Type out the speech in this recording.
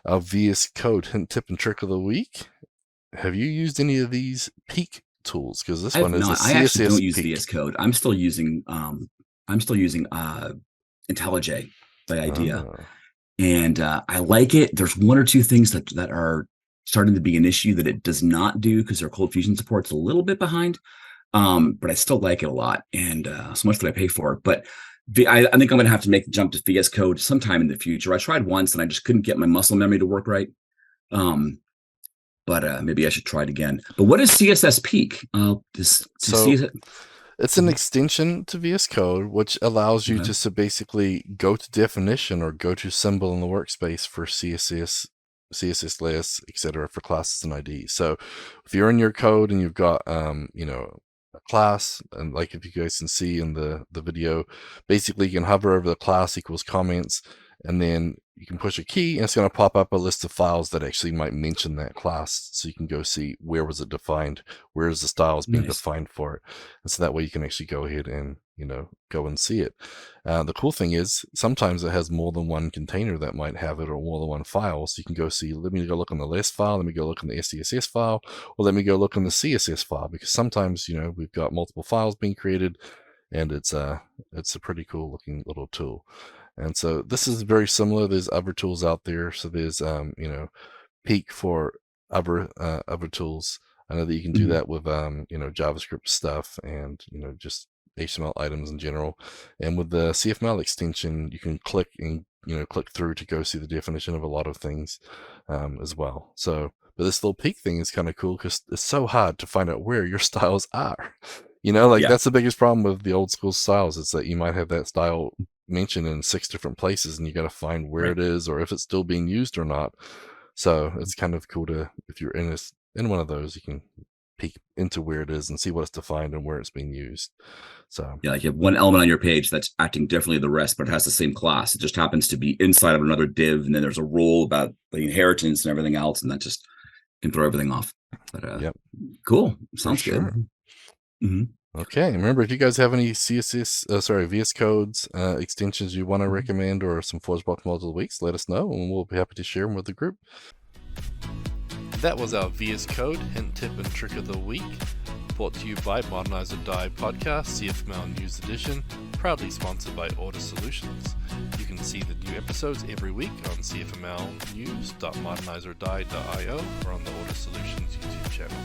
our VSCode hint, tip, and trick of the week. Have you used any of these Peek tools? Because this one is a CSS I actually don't use Peek. VS Code. I'm still using IntelliJ by IDEA, and I like it. There's one or two things that are starting to be an issue that it does not do because their ColdFusion support's a little bit behind. But I still like it a lot, and so much that I pay for it. But I think I'm going to have to make the jump to VS Code sometime in the future. I tried once, and I just couldn't get my muscle memory to work right. But maybe I should try it again. But what is CSS Peek? It's an extension to VS Code, which allows you to basically go to definition or go to symbol in the workspace for CSS lists, etc., for classes and IDs. So if you're in your code and you've got a class, and like if you guys can see in the video, basically you can hover over the class equals comments, and then you can push a key and it's going to pop up a list of files that actually might mention that class, so you can go see where was it defined, where is the styles being defined for it, and so that way you can actually go ahead and go and see it. The cool thing is sometimes it has more than one container that might have it, or more than one file, so you can go see, let me go look on the list file, let me go look in the SCSS file, or let me go look in the CSS file, because sometimes we've got multiple files being created, and it's a pretty cool looking little tool. And so this is very similar. There's other tools out there. So there's Peek for other tools. I know that you can do that with JavaScript stuff and just HTML items in general. And with the CFML extension, you can click and click through to go see the definition of a lot of things as well. So, but this little Peek thing is kind of cool because it's so hard to find out where your styles are. That's the biggest problem with the old school styles, is that you might have that style mentioned in 6 different places and you got to find where it is or if it's still being used or not. So it's kind of cool to, if you're in one of those, you can peek into where it is and see what it's defined and where it's being used. So like you have one element on your page that's acting differently than the rest, but it has the same class. It just happens to be inside of another div, and then there's a rule about the inheritance and everything else, and that just can throw everything off. But cool, sounds good. Okay, remember, if you guys have any VS Codes extensions you want to recommend, or some ForgeBox modules of the weeks, let us know and we'll be happy to share them with the group. That was our VS Code hint, tip, and trick of the week, brought to you by Modernize or Die Podcast, CFML News Edition, proudly sponsored by Order Solutions. You can see the new episodes every week on cfmlnews.modernizeordie.io or on the Order Solutions YouTube channel.